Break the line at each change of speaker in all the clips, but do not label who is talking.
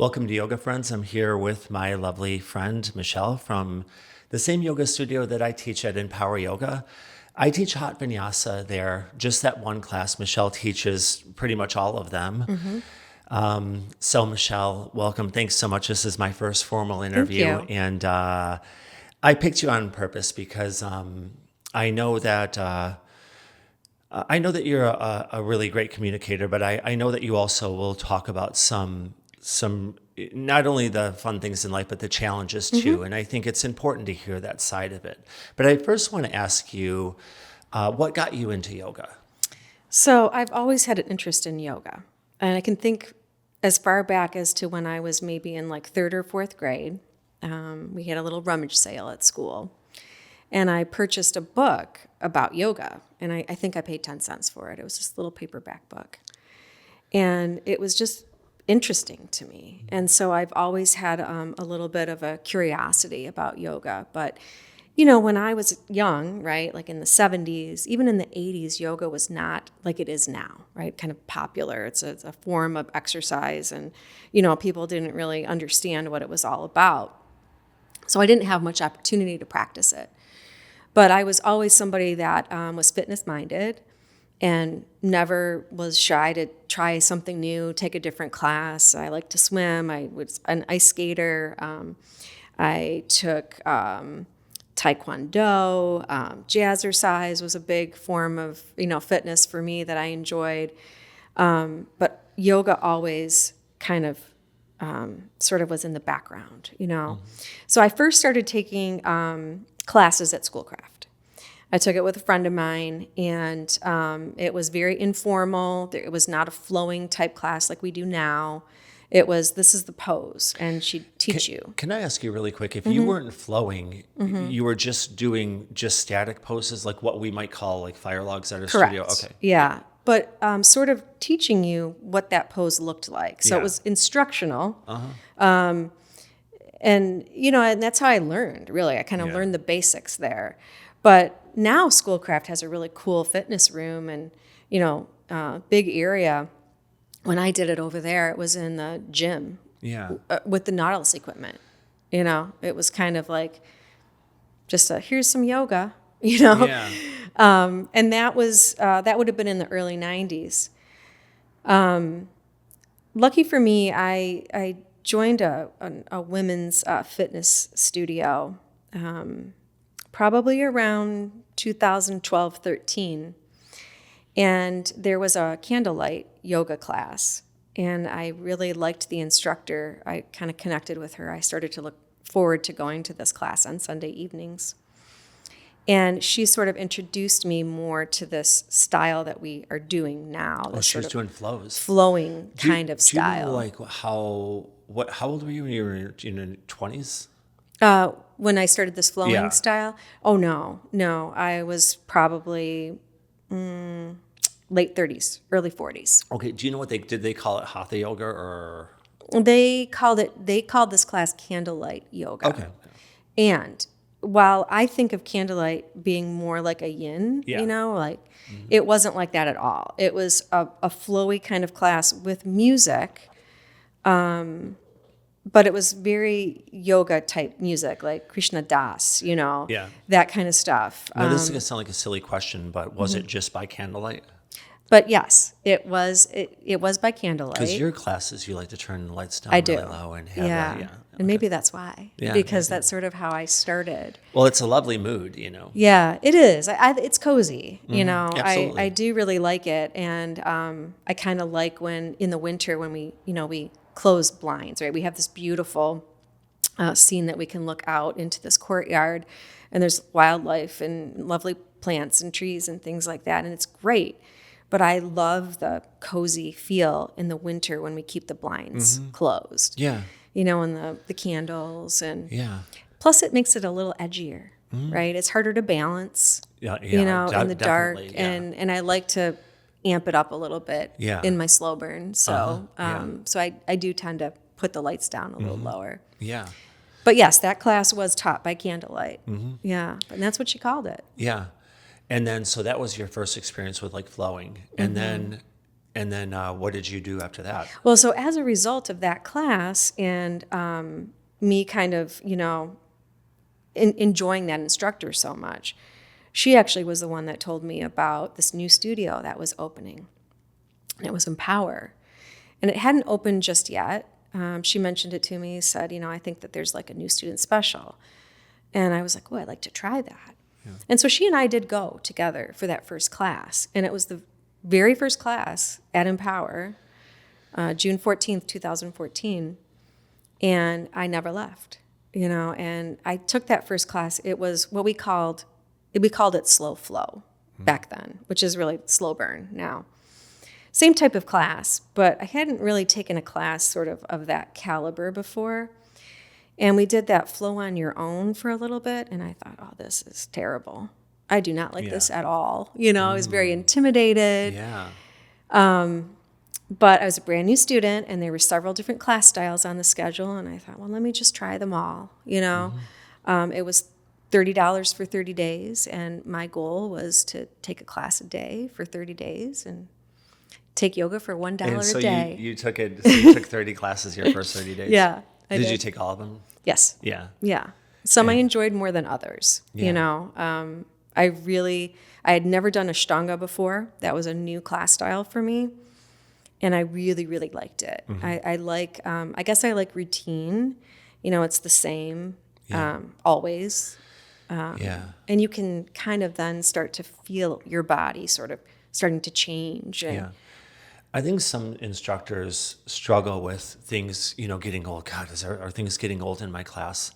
Welcome to Yoga Friends. I'm here with my lovely friend, Michele, from the same yoga studio that I teach at Empower Yoga. I teach hot vinyasa there, just that one class. Michele teaches pretty much all of them. So Michele, welcome. Thanks so much. This is my first formal interview.
You.
And I picked you on purpose because I know that you're a really great communicator, but I know that you also will talk about some not only the fun things in life, but the challenges too. And I think it's important to hear that side of it. But I first want to ask you, what got you into yoga?
So I've always had an interest in yoga. And I can think as far back as to when I was maybe in like third or fourth grade. We had a little rummage sale at school. And I purchased a book about yoga. And I think I paid 10 cents for it. It was this little paperback book. And it was just interesting to me. And so I've always had a little bit of a curiosity about yoga. But, you know, when I was young, right, like in the 70s, even in the 80s, yoga was not like it is now, right, kind of popular. It's a form of exercise. And, you know, people didn't really understand what it was all about. So I didn't have much opportunity to practice it. But I was always somebody that was fitness-minded and never was shy to try something new, take a different class. I liked to swim. I was an ice skater. I took Taekwondo. Jazzercise was a big form of, fitness for me that I enjoyed. But yoga always kind of sort of was in the background. So I first started taking classes at Schoolcraft. I took it with a friend of mine, and it was very informal. It was not a flowing type class like we do now. It was, this is the pose, and she'd teach you.
Can I ask you really quick, if you weren't flowing, you were just doing static poses, like what we might call like fire logs at a
Correct.
studio? Okay.
Yeah. But sort of teaching you what that pose looked like. So it was instructional. And, and that's how I learned, really. I kind of learned the basics there. But now Schoolcraft has a really cool fitness room and, big area. When I did it over there, it was in the gym with the Nautilus equipment. It was kind of like just here's some yoga,
Yeah.
And that was that would have been in the early 90s. Lucky for me, I joined a women's fitness studio probably around 2012-13. And there was a candlelight yoga class. And I really liked the instructor. I kind of connected with her. I started to look forward to going to this class on Sunday evenings. And she sort of introduced me more to this style that we are doing now.
Oh, she was doing flows.
Flowing kind of style.
Do you know, like, how old were you when you were in your 20s?
When I started this flowing style? Oh, no. I was probably late 30s, early 40s.
Okay. Do you know what did they call it? Hatha yoga or?
They called this class candlelight yoga.
Okay.
And while I think of candlelight being more like a yin, it wasn't like that at all. It was a flowy kind of class with music. But it was very yoga type music, like Krishna Das, that kind of stuff.
Now, this is going to sound like a silly question, but was it just by candlelight?
But yes, it was. It was by candlelight.
Because your classes, you like to turn the lights down really low and have that.
And maybe that's why.
Yeah,
because that's sort of how I started.
Well, it's a lovely mood,
Yeah, it is. It's cozy.
Absolutely.
I do really like it, and I kind of like when in the winter when we close blinds, right? We have this beautiful scene that we can look out into this courtyard, and there's wildlife and lovely plants and trees and things like that, and it's great. But I love the cozy feel in the winter when we keep the blinds closed.
Yeah.
And the candles, and plus it makes it a little edgier, right? It's harder to balance, in the dark, and I like to amp it up a little bit in my slow burn. So so I do tend to put the lights down a little lower.
Yeah.
But yes, that class was taught by candlelight. Yeah, and that's what she called it.
Yeah. And then, so that was your first experience with like flowing. And then And then what did you do after that?
Well, so as a result of that class and me kind of, enjoying that instructor so much, she actually was the one that told me about this new studio that was opening. And it was Empower. And it hadn't opened just yet. She mentioned it to me, said, I think that there's like a new student special. And I was like, oh, I'd like to try that. Yeah. And so she and I did go together for that first class. And it was the very first class at Empower, June 14th, 2014. And I never left, and I took that first class. It was what we called it slow flow back then, which is really slow burn now. Same type of class, but I hadn't really taken a class sort of that caliber before. And we did that flow on your own for a little bit. And I thought, oh, this is terrible. I do not like this at all. I was very intimidated.
Yeah.
But I was a brand new student, and there were several different class styles on the schedule. And I thought, well, let me just try them all. It was $30 for 30 days. And my goal was to take a class a day for 30 days and take yoga for $1
and
a day.
You took 30 classes your first 30 days?
Yeah.
Did you take all of them?
Yes.
Yeah.
Yeah. Some I enjoyed more than others, I had never done Ashtanga before. That was a new class style for me. And I really, really liked it. Mm-hmm. I guess I like routine. It's the same always. And you can kind of then start to feel your body sort of starting to change. And,
I think some instructors struggle with things, getting old. God, are things getting old in my class?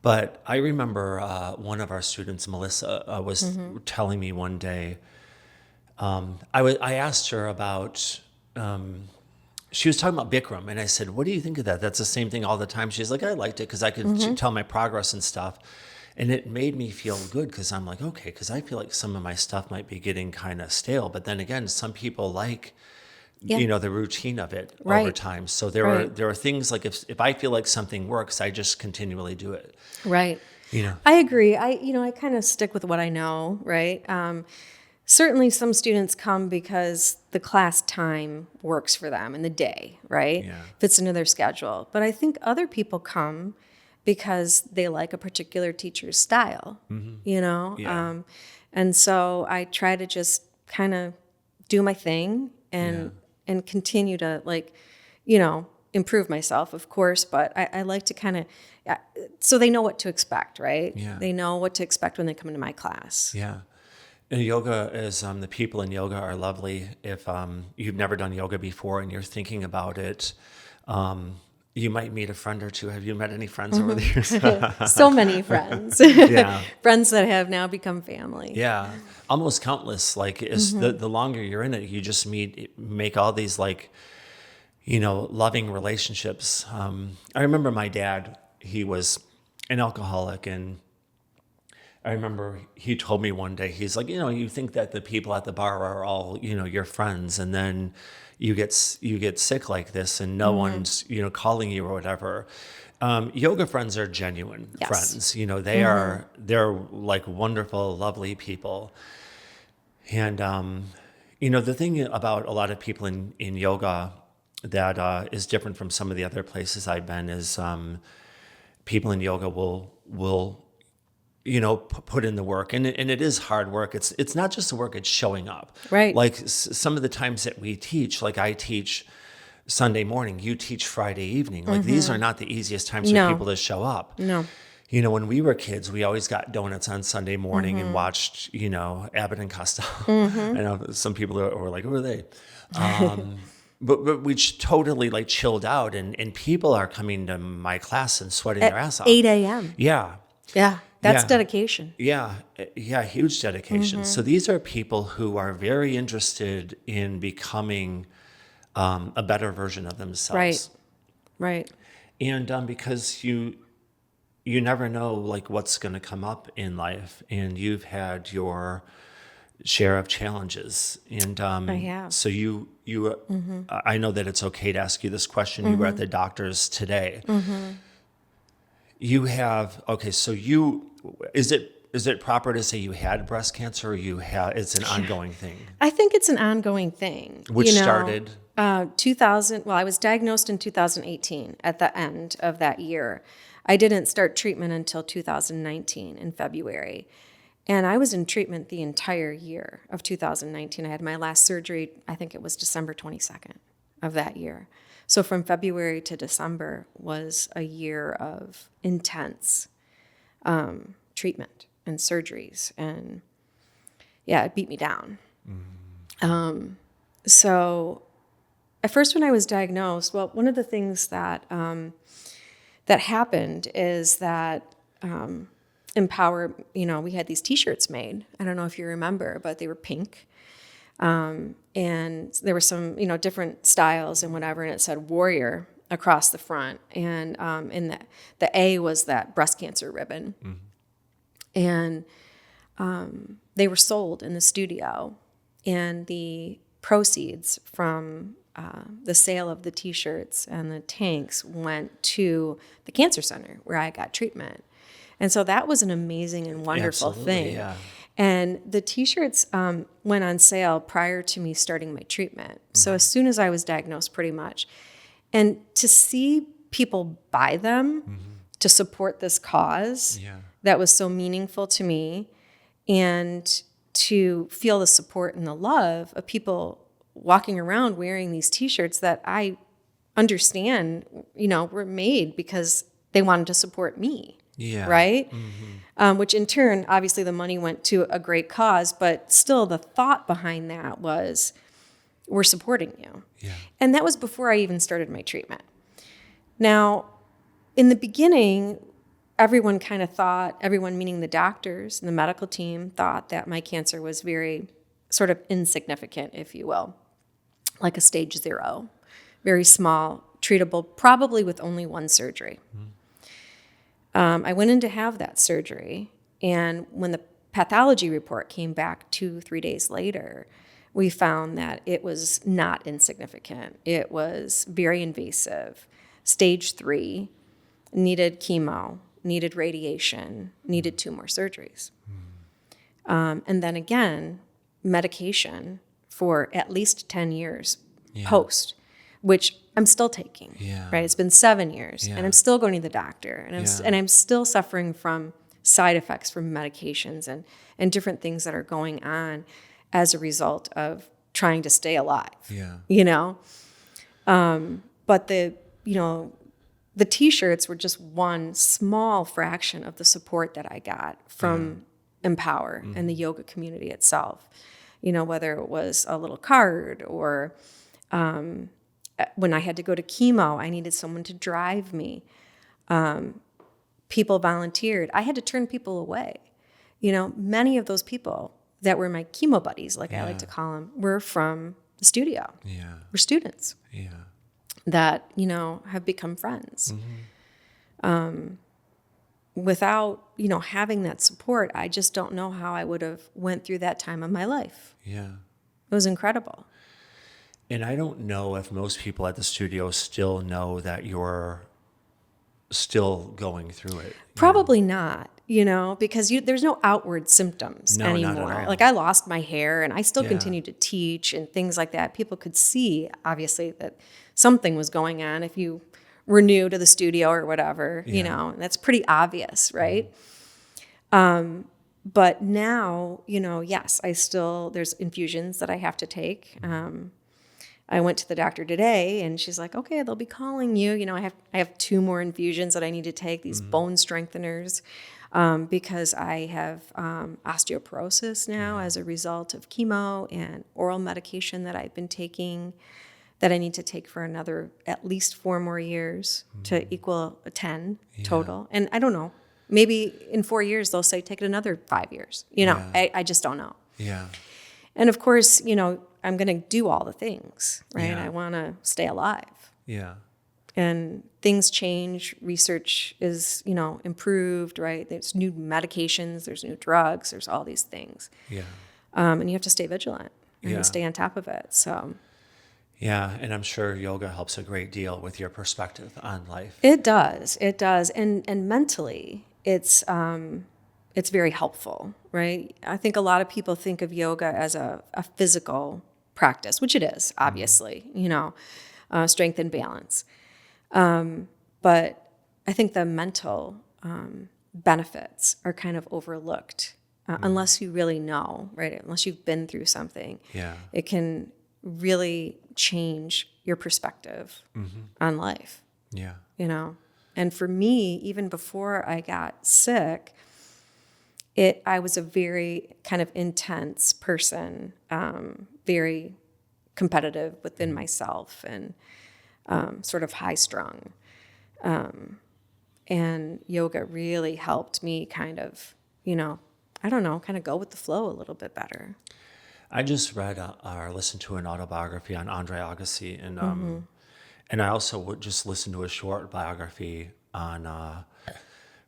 But I remember one of our students, Melissa, was telling me one day, I asked her about, she was talking about Bikram, and I said, what do you think of that? That's the same thing all the time. She's like, I liked it because I could tell my progress and stuff. And it made me feel good because I'm like, okay, because I feel like some of my stuff might be getting kind of stale. But then again, some people like, the routine of it over time. So there are things like if I feel like something works, I just continually do it.
Right. I agree. I kind of stick with what I know, right? Certainly some students come because the class time works for them in the day, right?
Yeah.
Fits into their schedule. But I think other people come because they like a particular teacher's style,
Yeah.
And so I try to just kind of do my thing and continue to improve myself, of course, but I like to kind of, so they know what to expect, right?
Yeah.
They know what to expect when they come into my class.
Yeah. And yoga is, the people in yoga are lovely. If you've never done yoga before and you're thinking about it, you might meet a friend or two. Have you met any friends over the years?
So many friends.
Yeah.
Friends that have now become family.
Yeah. Almost countless. Like the longer you're in it, you just make all these loving relationships. I remember my dad, he was an alcoholic, and I remember he told me one day, he's like, you think that the people at the bar are all, your friends, and then you get sick like this and no one's, calling you or whatever. Yoga friends are genuine friends. They're like wonderful, lovely people. And, the thing about a lot of people in yoga that is different from some of the other places I've been is people in yoga will put in the work, and it is hard work. It's not just the work; it's showing up.
Right.
Like some of the times that we teach, like I teach Sunday morning, you teach Friday evening. Like these are not the easiest times for people to show up.
No.
When we were kids, we always got donuts on Sunday morning and watched, Abbott and Costello. I know some people were like, who are they? But we totally chilled out, and people are coming to my class and sweating their ass off.
8 a.m.
Yeah.
Yeah. That's dedication.
Yeah, huge dedication. So these are people who are very interested in becoming a better version of themselves.
Right.
And because you never know what's going to come up in life, and you've had your share of challenges, and
I have.
So you I know that it's okay to ask you this question. You were at the doctor's today. You have, okay, so is it is it proper to say you had breast cancer or it's an ongoing thing?
I think it's an ongoing thing.
Which started?
2000, well, I was diagnosed in 2018 at the end of that year. I didn't start treatment until 2019 in February. And I was in treatment the entire year of 2019. I had my last surgery, I think it was December 22nd of that year. So from February to December was a year of intense treatment and surgeries. And yeah, it beat me down. So at first when I was diagnosed, well, one of the things that that happened is that Empower, we had these T-shirts made. I don't know if you remember, but they were pink. And there were some, different styles and whatever, and it said Warrior across the front. And in the A was that breast cancer ribbon. And they were sold in the studio. And the proceeds from the sale of the T-shirts and the tanks went to the cancer center where I got treatment. And so that was an amazing and wonderful thing.
Yeah.
And the T-shirts went on sale prior to me starting my treatment. So as soon as I was diagnosed, pretty much. And to see people buy them to support this cause that was so meaningful to me, and to feel the support and the love of people walking around wearing these T-shirts that I understand, were made because they wanted to support me.
Yeah.
Right? Which in turn, obviously the money went to a great cause, but still the thought behind that was, we're supporting you.
Yeah.
And that was before I even started my treatment. Now, in the beginning, everyone meaning the doctors and the medical team, thought that my cancer was very sort of insignificant, if you will, like a stage 0, very small, treatable, probably with only one surgery. I went in to have that surgery, and when the pathology report came back 2-3 days later, we found that it was not insignificant. It was very invasive, stage 3, needed chemo, needed radiation, needed 2 more surgeries. And then again, medication for at least 10 years post, which I'm still taking, right? It's been 7 years, and I'm still going to the doctor, and I'm still suffering from side effects from medications and different things that are going on as a result of trying to stay alive. But the T-shirts were just one small fraction of the support that I got from Empower and the yoga community itself. Whether it was a little card or when I had to go to chemo, I needed someone to drive me. People volunteered. I had to turn people away. Many of those people that were my chemo buddies, like I like to call them, were from the studio. Were students. That, have become friends. Without, having that support, I just don't know how I would have went through that time of my life. It was incredible.
And I don't know if most people at the studio still know that you're still going through it.
Probably not, because there's no outward symptoms anymore.
Not at all.
Like I lost my hair and I still continue to teach and things like that. People could see, obviously, that something was going on if you were new to the studio or whatever, and that's pretty obvious, right? But now, yes, there's infusions that I have to take. I went to the doctor today and she's like, okay, they'll be calling you. I have 2 more infusions that I need to take, these bone strengtheners, because I have osteoporosis now as a result of chemo and oral medication that I've been taking that I need to take for another at least 4 more years to equal a 10 total. And I don't know, maybe in 4 years they'll say take it another 5 years. I just don't know. And of course, I'm going to do all the things, right? I want to stay alive. And things change. Research is, improved, right? There's new medications, there's new drugs, there's all these things. And you have to stay vigilant and stay on top of it. So.
And I'm sure yoga helps a great deal with your perspective on life.
It does. And mentally, it's it's very helpful, right? I think a lot of people think of yoga as a physical practice, which it is, obviously, strength and balance. But I think the mental benefits are kind of overlooked unless you really know, right? Unless you've been through something.
Yeah.
It can really change your perspective on life,
Yeah.
And for me, even before I got sick, I was a very kind of intense person, very competitive within myself and sort of high strung. And yoga really helped me kind of, I don't know, kind of go with the flow a little bit better.
I just read or listened to an autobiography on Andre Agassi, and I also would just listen to a short biography on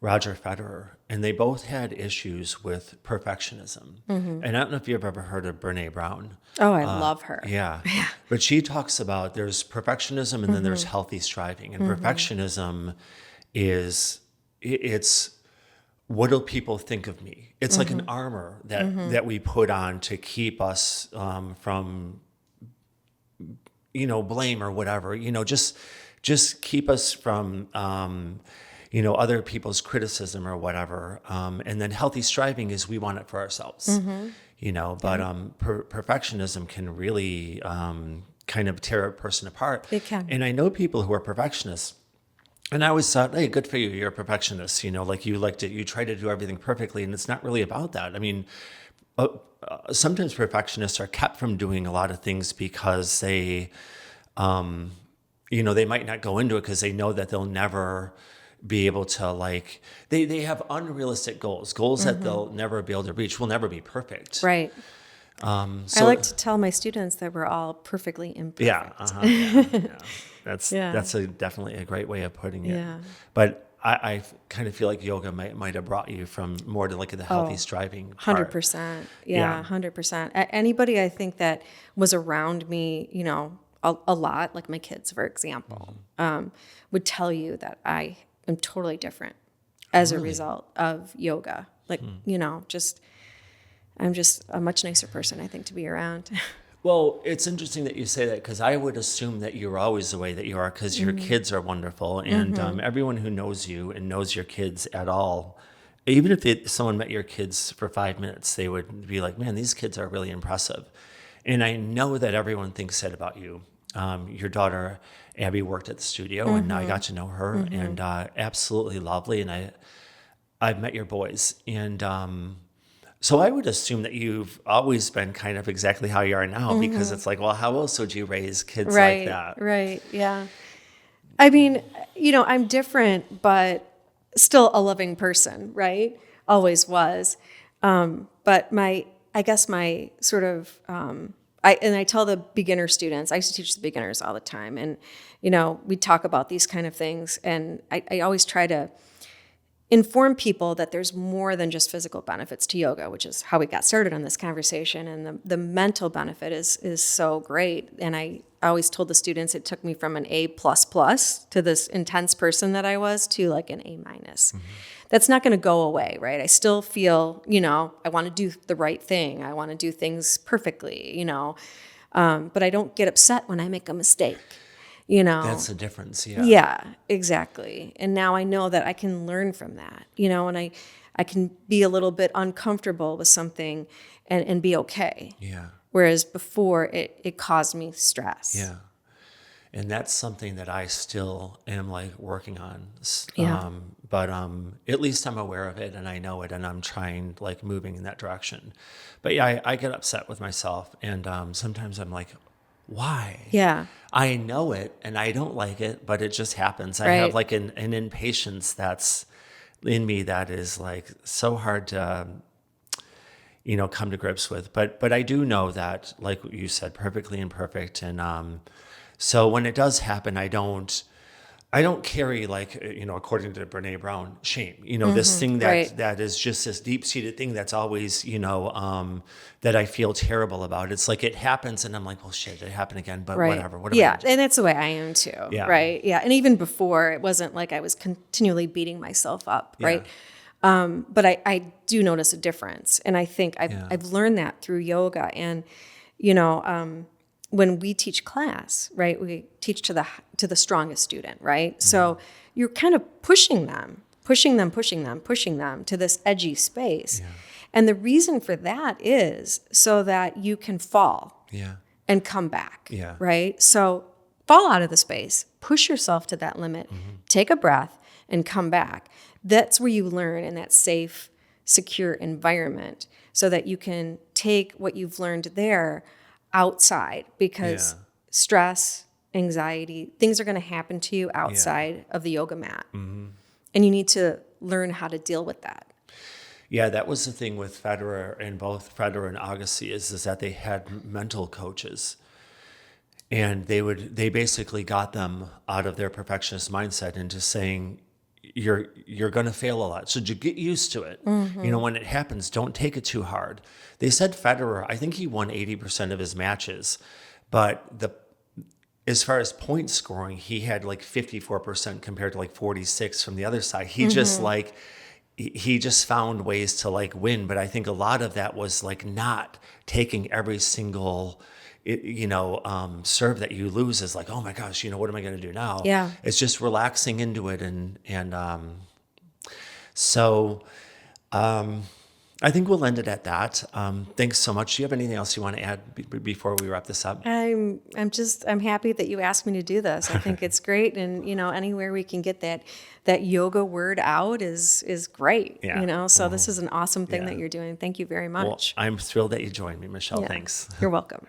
Roger Federer, and they both had issues with perfectionism. And I don't know if you've ever heard of Brene Brown.
Oh, I love her.
Yeah. But she talks about there's perfectionism and then there's healthy striving. And perfectionism it's what do people think of me? It's like an armor that we put on to keep us from blame or whatever. Just keep us from other people's criticism or whatever. And then healthy striving is we want it for ourselves. But perfectionism can really kind of tear a person apart.
It can.
And I know people who are perfectionists. And I always thought, hey, good for you. You're a perfectionist. You try to do everything perfectly. And it's not really about that. I mean, sometimes perfectionists are kept from doing a lot of things because they might not go into it because they know that they'll never be able to they have unrealistic goals that they'll never be able to reach, will never be perfect.
Right. I like to tell my students that we're all perfectly imperfect.
Yeah. That's definitely a great way of putting it.
Yeah.
But I kind of feel like yoga might have brought you from more to the healthy striving part.
100%. Yeah, 100%. Anybody I think that was around me, a lot, like my kids, for example, would tell you that I am totally different as a result of yoga. I'm just a much nicer person, I think, to be around.
Well, it's interesting that you say that because I would assume that you're always the way that you are because your kids are wonderful. And everyone who knows you and knows your kids at all, even if someone met your kids for 5 minutes, they would be like, man, these kids are really impressive. And I know that everyone thinks that about you. Your daughter, Abby, worked at the studio and I got to know her and absolutely lovely. And I've met your boys. And so I would assume that you've always been kind of exactly how you are now because it's like, well, how else would you raise kids like that?
Right, yeah. I mean, I'm different, but still a loving person, right? Always was. But I guess my sort of, I tell the beginner students, I used to teach the beginners all the time. And, we talk about these kind of things. And I always try to inform people that there's more than just physical benefits to yoga, which is how we got started on this conversation. And the mental benefit is so great. And I always told the students it took me from an A++ to this intense person that I was to an A-. That's not going to go away, right? I still feel, I want to do the right thing. I want to do things perfectly, but I don't get upset when I make a mistake.
That's the difference.
Yeah, exactly. And now I know that I can learn from that, and I can be a little bit uncomfortable with something and be okay.
Yeah.
Whereas before it caused me stress.
Yeah. And that's something that I still am working on.
Yeah.
But at least I'm aware of it and I know it and I'm trying moving in that direction. But yeah, I get upset with myself and sometimes I'm like, why?
Yeah.
I know it and I don't like it, but it just happens. I have an impatience that's in me that is so hard to come to grips with. But I do know that, like you said, perfectly imperfect. And so when it does happen, I don't carry according to Brene Brown, shame. This thing that is just this deep seated thing that's always that I feel terrible about. It's it happens and I'm like, well, shit, it happened again. But whatever. What am I gonna do?
And that's the way I am too.
Yeah.
Right. Yeah. And even before, it wasn't like I was continually beating myself up. Right. But I do notice a difference. And I think I've learned that through yoga. And, when we teach class, right, we teach to the strongest student, right? So you're kind of pushing them to this edgy space.
Yeah.
And the reason for that is so that you can fall
Yeah.
and come back,
Yeah.
right? So fall out of the space, push yourself to that limit, take a breath, and come back. That's where you learn in that safe, secure environment so that you can take what you've learned there outside, because stress, anxiety, things are going to happen to you outside of the yoga mat. And you need to learn how to deal with that.
Yeah, that was the thing with Federer, and both Federer and Agassi is that they had mental coaches, and they basically got them out of their perfectionist mindset into saying, you're going to fail a lot, so you get used to it. When it happens, don't take it too hard. They said Federer, I think he won 80% of his matches, but as far as point scoring, he had like 54% compared to like 46 from the other side. He just he just found ways to like win. But I think a lot of that was like not taking every single, serve that you lose as like, oh my gosh, what am I going to do now?
Yeah.
It's just relaxing into it. So I think we'll end it at that. Thanks so much. Do you have anything else you want to add before we wrap this up?
I'm happy that you asked me to do this. I think it's great. And, anywhere we can get that yoga word out is great, so this is an awesome thing that you're doing. Thank you very much.
Well, I'm thrilled that you joined me, Michelle.
Yeah.
Thanks.
You're welcome.